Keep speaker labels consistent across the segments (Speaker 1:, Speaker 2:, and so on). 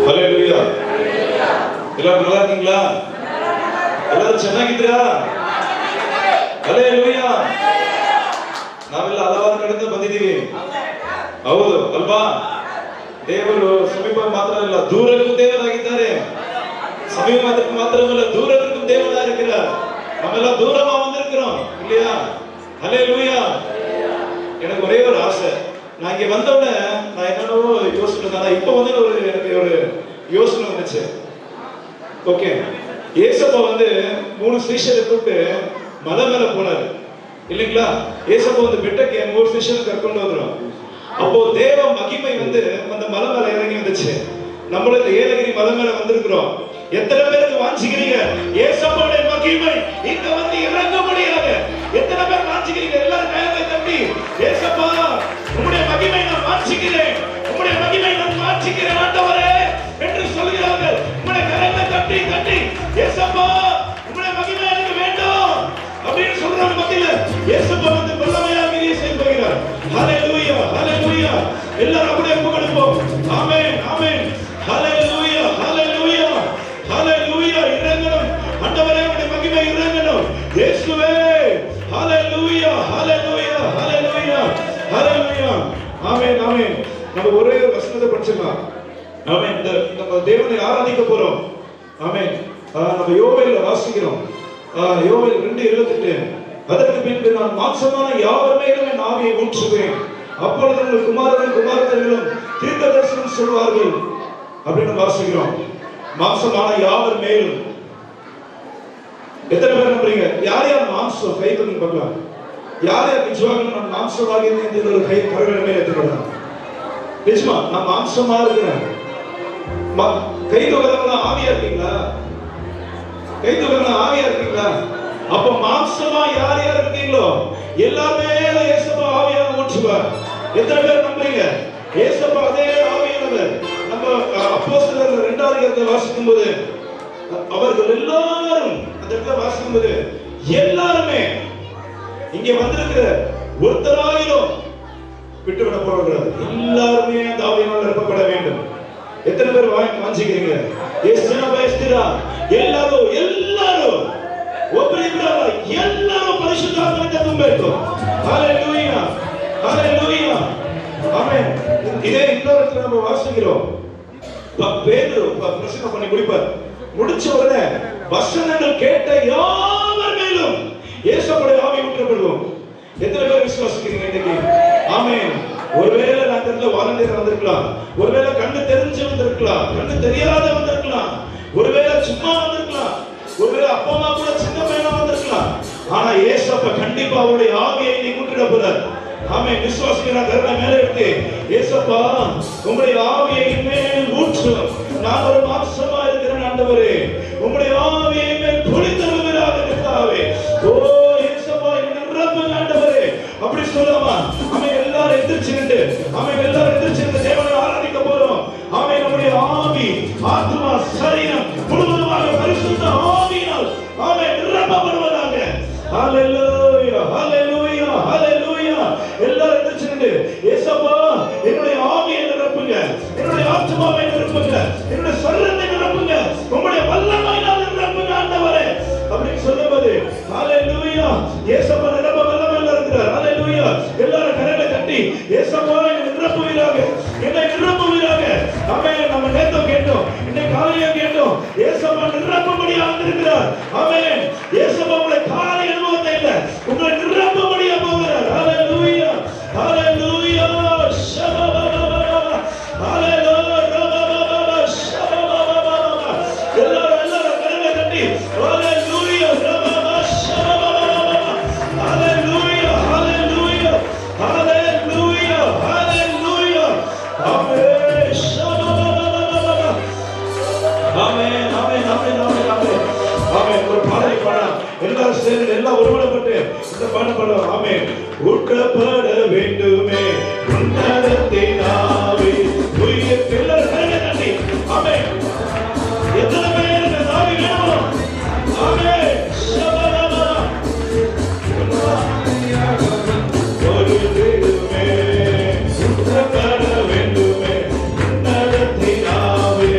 Speaker 1: ஹல்லேலூயா. எல்லாரும் நல்லா இருக்கீங்களா? ಎಲ್ಲರೂ ಚೆನ್ನಾಗಿದ್ದೀರಾ? ಹಲ್ಲೇಲೂಯಾ. ನಾವೆಲ್ಲ ಹಲವಾರು ಕಡೆಯಿಂದ ಬಂದಿದ್ದೀವಿ, ಹೌದು ಅಲ್ವಾ? ದೇವರು ಸಮೀಪ ಮಾತ್ರ ಅಲ್ಲ, ದೂರಕ್ಕೂ ದೇವರಾಗಿದ್ದಾರೆ. ಸಮೀಪ ಮಾತ್ರವಲ್ಲ, தூரத்துக்கும் தேவனா இருக்கிறார். நம்ம எல்லாம் தூரமா வந்திருக்கிறோம் இல்லையா? ஹல்லேலூயா. எனக்கு ஒரே ஒரு ஆசை, நான் இங்க வந்தவுடனே நான் என்னென்னவோ யோசிச்சுட்டு இப்ப வந்து எனக்கு ஒரு யோசனை வந்துச்சு. ஓகே, ஏசப்பா வந்து 3 சீஷரை கூப்பிட்டு மலை மேல போனாரு இல்லைங்களா? ஏசப்பா வந்து பெட்டக்கு 3 சீஷரை கற்கொண்டு வந்துடும். அப்போ தேவ மகிமை வந்து அந்த மலை மேல இறங்கி வந்துச்சு. நம்மளும் இந்த ஏலகிரி மலை மேல வந்திருக்கிறோம். எத்தனை பேருக்கு வாஞ்சிக்கிறீங்க ஏசப்பாவுடைய மகிமை இங்க வந்து இறங்க முடியாது? எத்தனை பேர் வாஞ்சிக்கிறீங்க? எல்லாரும் கையை தட்டி, ஏசப்பா உம்முடைய மகிமை நான் வாஞ்சிக்கிறேன், உம்முடைய மகிமை நான் வாஞ்சிக்கிறேன் ஆண்டவரே என்று சொல்கிறார்கள். உம்முடைய கையை தட்டி தட்டி, ஏசப்பா உம்முடைய மகிமை எனக்கு வேண்டும் அப்படின்னு சொல்றாங்க. மத்தியில ஏசப்பா வந்து வல்லமையாக கிரியை செய்ய போகிறார். ஹல்லேலூயா, ஹல்லேலூயா. எல்லாரும் அப்படியே புகழுவோம். ஆமென், ஆமென். ஹல்லேலூயா, ஹல்லேலூயா, ஹல்லேலூயா. இறங்கணும் ஆண்டவரே, உம்முடைய மகிமை இறங்கணும் இயேசுவே. ஹல்லேலூயா, ஹல்லேலூயா, ஹல்லேலூயா, ஹல்லேலூயா. ஆமென், ஆமென். நம்ம ஒரே ஒரு வசனத்தை படிச்சலாம். ஆமென். நம்ம தேவனை ஆராதிக்க போறோம். ஆமென். நம்ம யோவேல்ல வாசிக்கிறோம். யோவேல் 2:28. அதற்கு பின்பு நான் மாம்சமான யாவர் மேலும் என் ஆவியை ஊற்றுவேன், அப்பொழுது உங்கள் குமாரர்கள் குமாரத்திகளும் தீர்க்கதரிசனம் சொல்வார்கள் அப்படின்னு வாசிக்கிறோம். மாம்சமான யாவர் மேலும். எத்தனை பேர் நம்புறீங்க? யார் யார் மாம்சம்? கை தூக்கி பார்க்கலாம். யார் யார் நிஜமாக நான் மாம்சமாக இருந்தேன் ஒரு கை கரங்கள் மேலே எடுத்துக்கலாம். நிஜமா நான் மாம்சமா இருக்கிறேன். கை தூக்கிறவங்க ஆவியா இருக்கீங்களா? கை தூக்கிறவங்க ஆவியா இருக்கீங்களா? அப்ப மாம்சமா யார் யார் இருக்கீங்களோ எல்லாமே ஏசப்பா ஆவியாக ஊற்றுவார். எத்தனை பேர் நம்புறீங்க? ஏசப்பா அதே ஆவியானவர். நம்ம அப்போஸ்தலர் 2ஆம் அதிகாரத்தை வாசிக்கும் போது அவர்கள் எல்லாரும் அந்த இடத்துல வாசிக்கும் போது எல்லாருமே இங்க வந்திருக்கிற ஒருத்தராயிலும் விட்டுவிட போறாங்க. எல்லாருமே அந்த ஆவியானவர் நிரப்பப்பட வேண்டும். எத்தனை பேர் வாஞ்சிக்கிறீங்க? எல்லாரும் எல்லாரும் ಎಲ್ಲರೂ ಪರಿಶುದ್ಧಾತ್ಮದಿಂದ ತುಂಬಬೇಕು. ஹல்லேலூயா, ஹல்லேலூயா, ஆமென். இதே இன்னொரு இடத்துல நம்ம வாசிக்கிறோம். பேதுரு பிரசங்கம் பண்ணி முடிப்பார். முடிச்ச உடனே வசனங்கள் கேட்ட யாவர் மேலும் இயேசுவுடைய ஆவி ஊற்றப்படுவோம். எத்தனை பேர் விசுவாசிக்கிறீங்க இன்னைக்கு? ஆமென். ஒருவேளை நான் தெரியல வாலண்டியர் வந்திருக்கலாம், ஒருவேளை கண்ணு தெரிஞ்சு வந்திருக்கலாம், கண்ணு தெரியாத வந்திருக்கலாம், ஒருவேளை சும்மா வந்திருக்கலாம், ஒருவேளை அப்பா அம்மா கூட சின்ன பையனா வந்திருக்கலாம். ஆனா ஏசப்பா கண்டிப்பா அவருடைய ஆவியை நீ கூட்டிட போறார். ஆமென். விசுவாசிக்கிறா கரங்களை மேலே எடுத்து, ஏசப்பா உம்முடைய ஆவியை மேல் ஊற்றும். நான் ஒரு மாம்சமா இருக்கிறேன் ஆண்டவரே, உம்முடைய ஆவியை மேல் பொழிந்தருளுவீராக கர்த்தாவே. ஓ ஏசப்பா என்னை நிரப்புங்க ஆண்டவரே அப்படி சொல்லமா? ஆமென். எல்லாரும் எந்திரிச்சுட்டு, ஆமென், எல்லாரும் எந்திரிச்சுட்டு தேவனை ஆராதிக்க போறோம். ஆமென். நம்முடைய ஆவி, ஆத்மா, சரீரம் முழுவதுமாக பரிசுத்த ஆவியினால் ஆமென் நிரப்பப்படுவதாக. ஹல்லேலூயா, ஹல்லேலூயா, ஹல்லேலூயா. எல்லாரும் எந்திரிச்சுட்டு, ஏசப்பா என்னுடைய ஆவியை நிரப்புங்க, என்னுடைய ஆத்மாவை நிரப்புங்க, என்னுடைய சரீரத்தை நிரப்புங்க, உம்முடைய வல்லமையினால் நிரப்புங்க ஆண்டவரே அப்படின்னு சொல்லும்போது ஹல்லேலூயா. ஏசப்பா நிரப்ப வல்லமையில இருக்கிறார். ஹல்லேலூயா. எல்லாரும் கரங்களை தட்டி, ஏசப்பா என்னை நிரப்புவீராக, என்னை நிரப்புவீராக. ஆமென். நம்ம நேத்து கேட்டோம், இன்னைக்கு காலையில கேட்டோம், ஏசப்பா நிரப்பும்படியா வந்திருக்கிறார். ஆமென். ஏசப்பா உங்களை காலை அனுபவத்தை இல்ல, உங்களை நிரப்பும்படியா போகிறார். ஹல்லேலூயா, ஹல்லேலூயா. ஷபபபபப, ஹல்லேலூயா, ரபபபப, ஷபபபபப. எல்லாரும் கரங்களை தட்டி, ஹல்லேலூயா, ரபபப, ஷபபபபப. ஹல்லேலூயா, ஹல்லேலூயா, ஹல்லேலூயா, ஹல்லேலூயா. ஆமென். ஷபபபபப. ஆமென், ஆமென், ஆமென், ஆமென், ஆமென். ஆமென். ஒரு பாடலை பாடலாம். எல்லாரும் சேர்ந்து எல்லாம் ஒருமனப்பட்டு இந்த பாடல் பாடலாம். ஆமென். ஊற்றப்பட வேண்டுமே உன்னதத்தின் ஆவி உயிர். எல்லாரும் கரங்களை தட்டி, ஆமென். எத்தனை பேர் இந்த ஆவி வேணும்? ஆமென். ஷபபபப. ஒரு வேண்டுமே ஊற்றப்பட வேண்டுமே உன்னதத்தின் ஆவி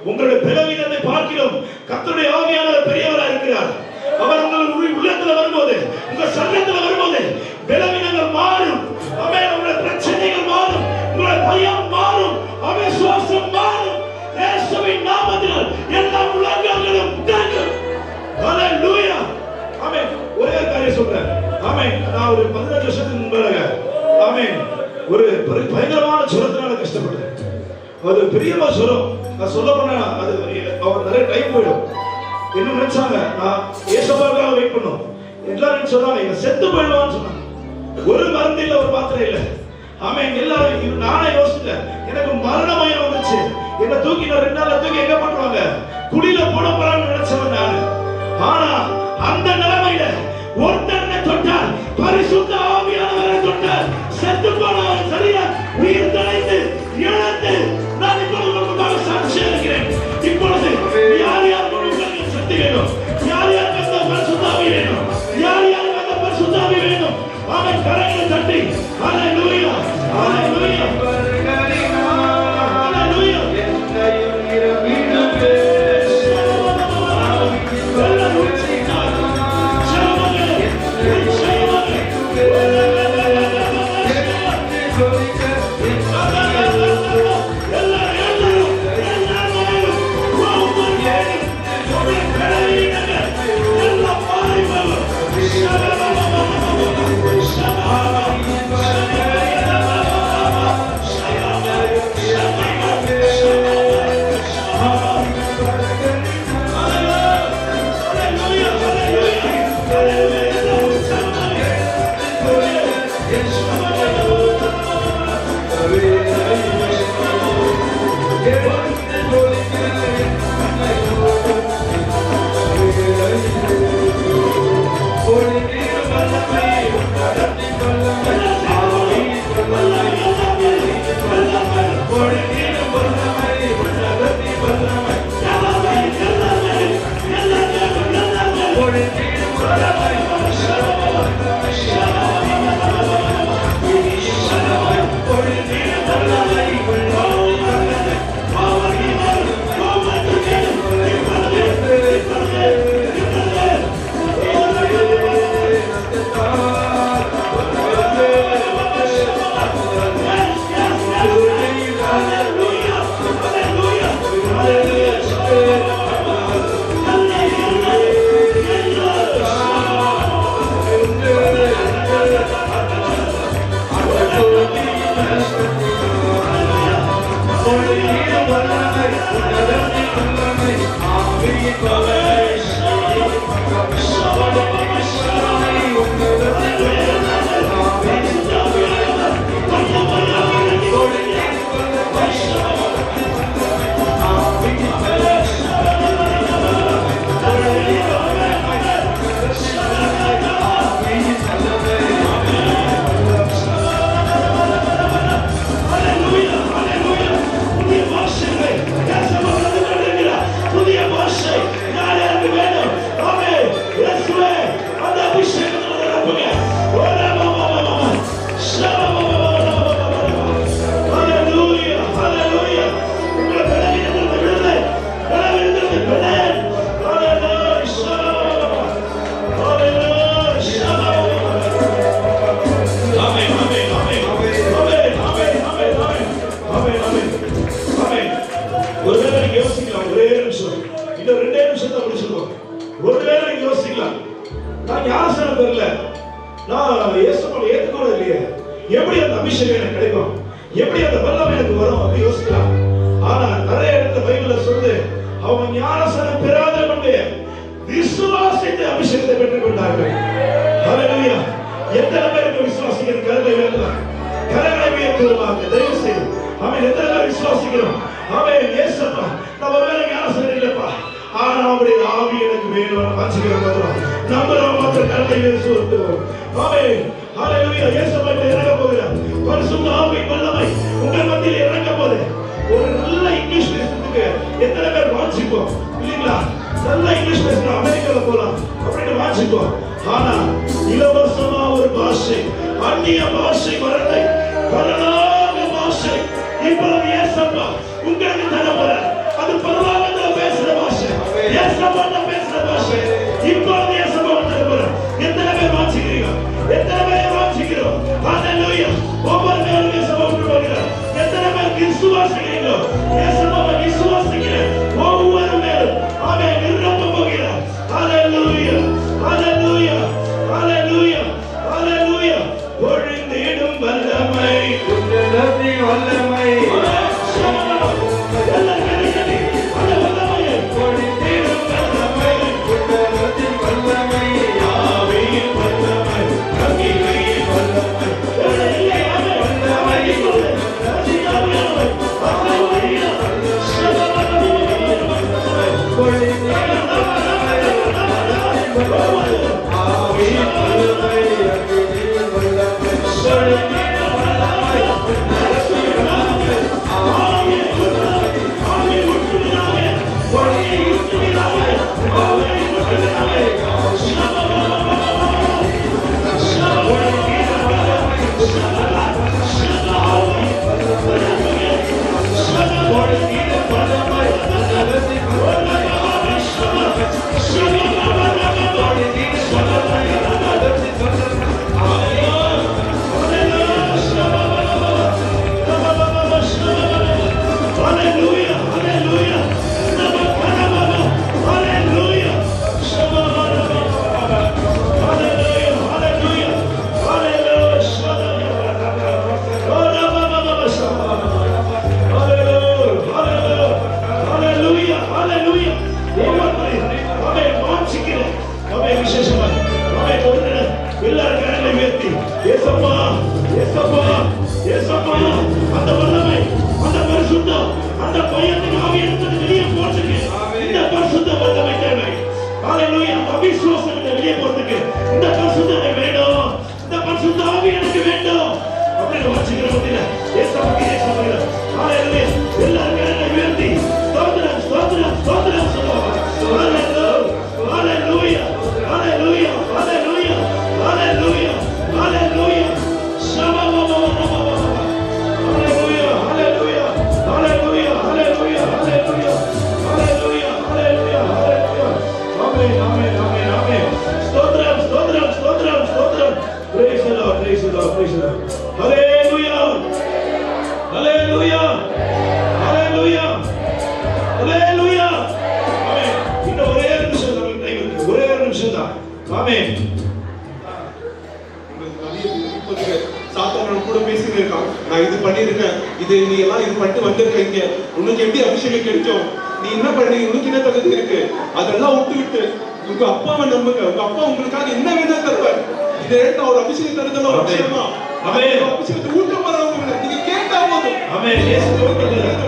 Speaker 1: உங்களுடைய பலவீனத்தை பார்க்கிறோம். கர்த்தருடைய ஆவியானவர் பெரியவராக இருக்கிறார். அவர் உங்கள் உள்ளத்தில் வரும்போது, உங்கள் சரீரத்தில் வரும்போது பலவீனங்கள் மாறும். ஆமென். உங்களுடைய பிரச்சனைகள் மாறும், உங்களுடைய பயம் மாறும், ஆமென். சுவாசம் மாறும். இயேசுவின் நாமத்தில் எல்லா உலகங்களும் உண்டாகும். ஹalleluya. ஆமென். ஒரே காரியம் சொல்றேன். ஆமென். நான் ஒரு 15 வருஷத்துக்கு முன்னாக ஆமென் ஒரு பயங்கரமான ஜுரத்தினால கஷ்டப்பட்டேன். அது பெரியமா ஜுரம். நான் சொல்ல போனா அது அவர் நிறைய டைம் போயிடும். என்ன நினைச்சாங்க, நான் ஏசப்பாவுக்காக வெயிட் பண்ணோம். எல்லாரும் சொன்னாங்க இவன் செத்து போயிடுவான்னு சொன்னாங்க. ஒரு மருந்து இல்ல, ஒரு மாத்திரை இல்ல. ஆமென். எல்லாரும் நானே யோசிச்சேன், எனக்கு மரணமயம் வந்துச்சு. என்ன தூக்கி நான் 2 நாள்ல தூக்கி எங்க போட்டுருவாங்க, குடியில போட போறான்னு நினைச்சவன் நானு. ஆனா அந்த நிலைமையில ஒருத்தனை தொட்டால், பரிசுத்த ஆவியானவரை தொட்டால், செத்து போனவன் சரியா உயிர் தழைத்து இழந்து நான் இப்பொழுது உங்களுக்காக சாட்சியாக இருக்கிறேன். இப்பொழுது யார் யாருக்கு உங்களுக்கு சக்தி வேணும், யார் யாருக்கு அந்த பரிசுத்த ஆவி வேணும், யார் யாருக்கு அந்த பரிசுத்த ஆவி வேணும், அவன் கரங்களை தட்டி ஹalleluya ஹalleluya ஹalleluya என்னையும் இரவிடுவே எல்லாரும் எப்படி அந்த அபிஷேகம் எனக்கு கிடைக்கும், எப்படி அந்த வல்லமை எனக்கு வரும் அப்படி யோசிக்கலாம். ஆனா நிறைய இடத்துல பைபிள்ல சொல்லுது, அவங்க ஞானஸ்நானம் பெறாதவனுடைய விசுவாசத்தை அபிஷேகத்தை பெற்றுக் கொண்டார்கள். ஹல்லேலூயா. எத்தனை பேருக்கு விசுவாசிக்கிற கரங்களை உயர்த்தலாம், கரங்களை உயர்த்துவாங்க தயவு செய்து. அவன் எத்தனை பேர் விசுவாசிக்கிறோம்? அவன் ஏசப்பா நம்ம வேற ஞானஸ்நானம் இல்லப்பா, ஆனா அவருடைய ஆவி எனக்கு வேணும் வாஞ்சிக்கிறோம். நம்புறோம் மாத்திரம் கரங்களை உயர்த்துவோம். அவன் ஹல்லேலூயா. இயேசுவை இறங்க போகிறார். பரிசுத்த ஆவியின் வல்லமை உங்கள் மத்தியில் இறங்க போகுது. ஒரு நல்ல இங்கிலீஷ் பேசுறதுக்கு எத்தனை பேர் வாஞ்சிப்போம் இல்லீங்களா? நல்ல இங்கிலீஷ் பேசுற அமெரிக்கால போலாம் அப்படின்னு வாஞ்சிப்போம். ஆனா இலவசமா ஒரு பாஷை, அந்நிய பாஷை வரலை, பரலோக பாஷை இப்பொழுது இயேசுப்பா உங்களுக்கு தரப்போறார். அது பரலோகத்துல பேசுற பாஷை, இயேசுப்பா பேசுற பாஷை இப்பொழுது இயேசுப்பா தரப்போறார். எத்தனை பேர் வாஞ்சிக்கிறீங்க? எத்தனை பேர் வாஞ்சிக்கிறோம்? ஹல்லேலூயா. ஒவ்வொரு பேரும் இயேசுவை விட்டு போகிறார். எத்தனை பேர் விசுவாசிக்கிறீங்க? இயேசுவை விசுவாசிக்கிற ஒவ்வொரு பேரும் அவன் நிரப்ப போகிறார். ஹல்லேலூயா, ஹல்லேலூயா, ஹல்லேலூயா, ஹல்லேலூயா. ஒழிந்திடும் வல்லமை, உன்னதத்தின் வல்லமை,
Speaker 2: நீ என்ன பண்ணி உனக்கு என்ன தகுதி இருக்கு அதெல்லாம் விட்டு விட்டு உங்க அப்பாவை நம்புங்க. உங்க அப்பா உங்களுக்காக என்ன வேணா தருவார். இதை எடுத்து அவர் அபிஷேகம் தருதல ஒரு விஷயமா அபிஷேகத்தை ஊட்ட போறவங்க நீங்க கேட்டா போதும்.
Speaker 1: ஆமென். இயேசு ஊட்டுகிறார்.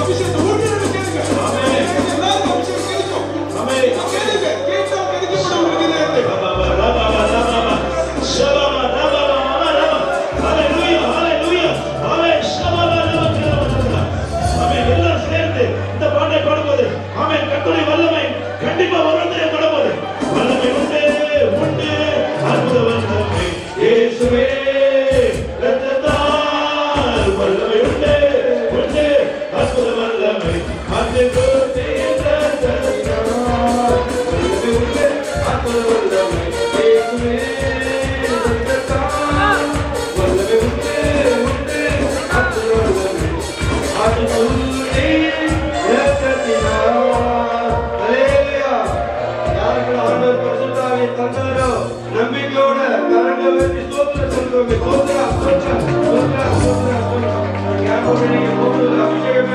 Speaker 2: அபிஷேகத்தை ஊட்டுறது கேளுங்க. ஆமென். எல்லாரும் அபிஷேகம் கேளுங்க. ஆமென். கேளுங்க. கேட்டா கிடைக்கப்படும் உங்களுக்கு நேரத்தை.
Speaker 1: ஷபமா ரபமா ரபமா. ஹalleluya ஹalleluya. ஆமென். ஷபமா ரபமா. ஆமென். எல்லாம் சேர்ந்து இந்த பாட்டை பாடும்போது ஆமென் கர்த்தருடைய வல்லமை கண்டிப்பா வருவதை பாடும்போது வல்லமை உண்டு உண்டு அற்புத வல்லமை இயேசுவே ரத்தத்தால் வல்லமை உண்டு உண்டு அற்புத வல்லமை அந்த கோட்டை ரத்தத்தால் உண்டு அற்புத வல்லமை இயேசுவே ரத்தத்தால் வல்லமை உண்டு உண்டு அற்புத வல்லமை அது கோட்டை ரத்தத்தினால். ஹalleluya. யாருக்கு ஆண்டவர் பரிசுத்தாவியை தந்தாரோ நம்பிக்கையோட கரங்களை உயர்த்தி ஸ்தோத்திரம் சொல்லுங்க. ஸ்தோத்திரம் ஸ்தோத்திரம் ஸ்தோத்திரம் ஸ்தோத்திரம். யாரோட நீங்க போகுது அபிஷேகம்